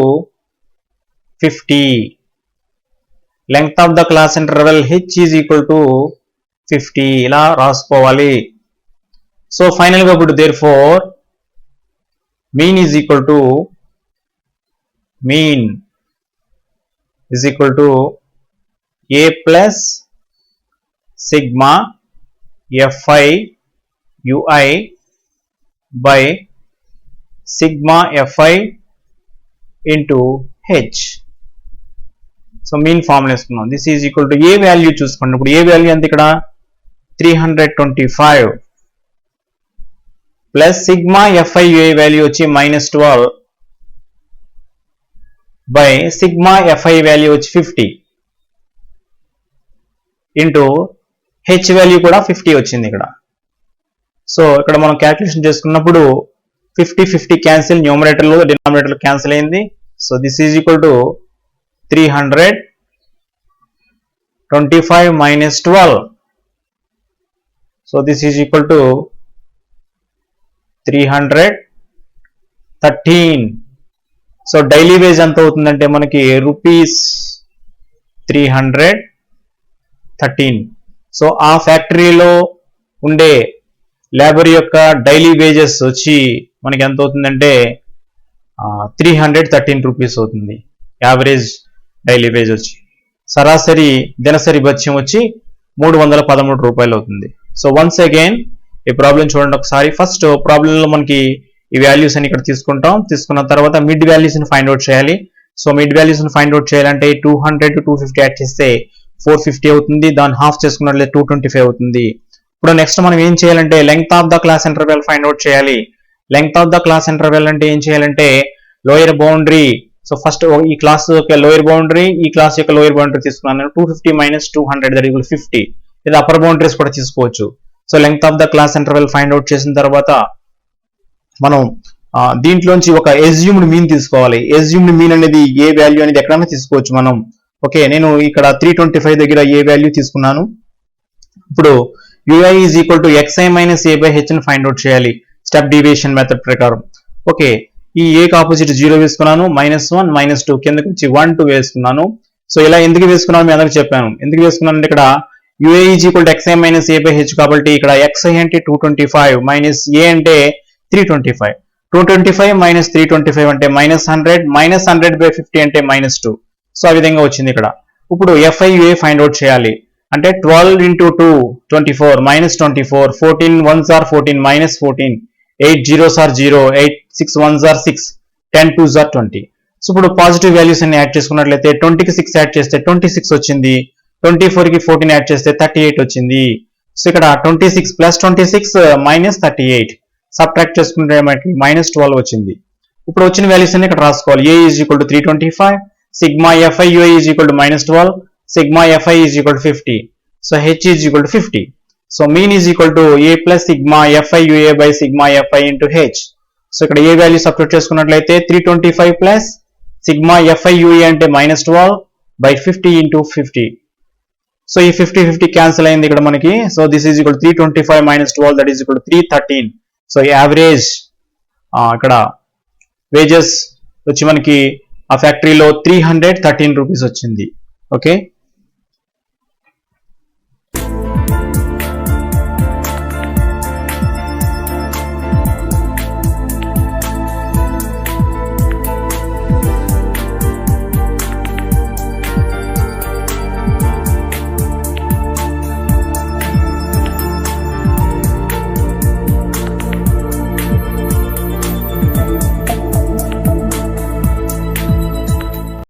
50. length of the class interval h is equal to 50. ఇలా రాసుకోవాలి. సో ఫైనల్ గా ఇప్పుడు therefore mean is equal to a plus sigma fi ui by sigma fi into h. So mean formula వేసుకున్నాం. This is equal to A value చూసుకోండి. ఇప్పుడు A value ఎంత ఇక్కడ? 325 plus sigma fi ui value వచ్చి -12 by sigma fi value వచ్చి 50 into H value కూడా 50 వచ్చింది ఇక్కడ. సో ఇక్కడ మనం క్యాల్కులేషన్ చేసుకున్నప్పుడు 50 క్యాన్సిల్, న్యూమరేటర్ లో డినామినేటర్ లో క్యాన్సిల్ అయింది. So this is equal to 325 minus 12. So this is equal to 313. So daily wage ఎంత అవుతుందంటే మనకి ₹313. సో ఆ ఫ్యాక్టరీలో ఉండే లేబర్ యొక్క డైలీ వేజెస్ వచ్చి మనకి ఎంత అవుతుందంటే 313 రూపీస్ అవుతుంది. యావరేజ్ డైలీ వేజ్ వచ్చి సరాసరి దినసరి భత్యం వచ్చి 313 రూపాయలు అవుతుంది. సో వన్స్ అగైన్ ఈ ప్రాబ్లం చూడండి ఒకసారి. ఫస్ట్ ప్రాబ్లంలో మనకి ఈ వాల్యూస్ అని ఇక్కడ తీసుకున్న తర్వాత మిడ్ వాల్యూస్ ని ఫైండ్ అవుట్ చేయాలి. సో మిడ్ వాల్యూస్ ని ఫైండ్ అవుట్ చేయాలంటే 200 to 250 యాడ్ చేస్తే 450 అవుతుంది. దాన్ని హాఫ్ చేసుకున్నట్లయితే 225 అవుతుంది. ఇప్పుడు నెక్స్ట్ మనం ఏం చేయాలంటే length of the class interval find out చేయాలి. Length of the class interval అంటే ఏం చేయాలంటే లోయర్ బౌండరీ. సో ఫస్ట్ ఈ క్లాస్ యొక్క లోయర్ బౌండరీ, ఈ క్లాస్ యొక్క లోయర్ బౌండరీ తీసుకున్నాను. 250 minus 200 దట్ ఈక్వల్ 50. ఇది అప్పర్ బౌండరీస్ కూడా తీసుకోవచ్చు. So length of the class interval find out చేసిన తర్వాత మనం దీంట్లోంచి ఒక ఎస్యూమ్డ్ మీన్ తీసుకోవాలి. ఎస్యూమ్డ్ మీన్ అనేది ఏ వాల్యూ అనేది ఎక్కడైనా తీసుకోవచ్చు మనం. ఓకే, నేను ఇక్కడ 325 దగ్గర ఏ వాల్యూ తీసుకున్నాను. ఇప్పుడు ui is equal to xi minus a by H ని ఫైండ్ అవుట్ చేయాలి స్టెప్ డీవియేషన్ మెథడ్ ప్రకారం. ఓకే, ఈ a కి ఆపోజిట్ 0 వేసుకున్నాను, -1 -2 కిందకి వచ్చి 1 2 వేసుకున్నాను. సో ఇలా ఎందుకు వేసుకున్నాను మీ అందరికి చెప్పాను. ఎందుకు వేసుకున్నాను అంటే ఇక్కడ ua is equal to xi minus a by H కాబట్టి ఇక్కడ xi అంటే 225 మైనస్ a అంటే 325. 225 మైనస్ 325 అంటే -100 -100 బై 50 అంటే -2. సో ఆ విధంగా వచ్చింది ఇక్కడ. ఇప్పుడు FIUA ఫైండ్ అవుట్ చేయాలి. అంటే 12 into 2 24 minus 24 14 1s are 14 minus 14 8 zeros are 0 8 6 1s are 6 10 2s are 20. So ఇప్పుడు పాజిటివ్ వాల్యూస్ అన్ని యాడ్ చేసుకున్నట్లయితే 20 కి 6 యాడ్ చేస్తే 26 వచ్చింది. 24 కి 14 యాడ్ చేస్తే 38 వచ్చింది. సో ఇక్కడ 26 ప్లస్ 26 మైనస్ 38 సబ్ట్రాక్ట్ చేసుకుంటే మనకి -12 వచ్చింది. ఇప్పుడు వచ్చిన వాల్యూస్ అన్ని ఇక్కడ రాసుకోవాలి. a is equal to 325, sigma FIUA is equal to -12, sigma fi is equal to 50. So h is equal to 50. So mean is equal to a plus sigma FIUA by sigma fi into h. So ఇక్కడ a value substitute చేసుకున్నట్లయితే 325 plus sigma FIUA అంటే -12 by 50 into 50. So ఈ 50-50 cancel అయింది ఇక్కడ మనకి. So this is equal 325 minus 12 that is equal 313. So average ఇక్కడ wages వచ్చి మనకి ఆ ఫ్యాక్టరీలో 313 రూపీస్ వచ్చింది. ఓకే.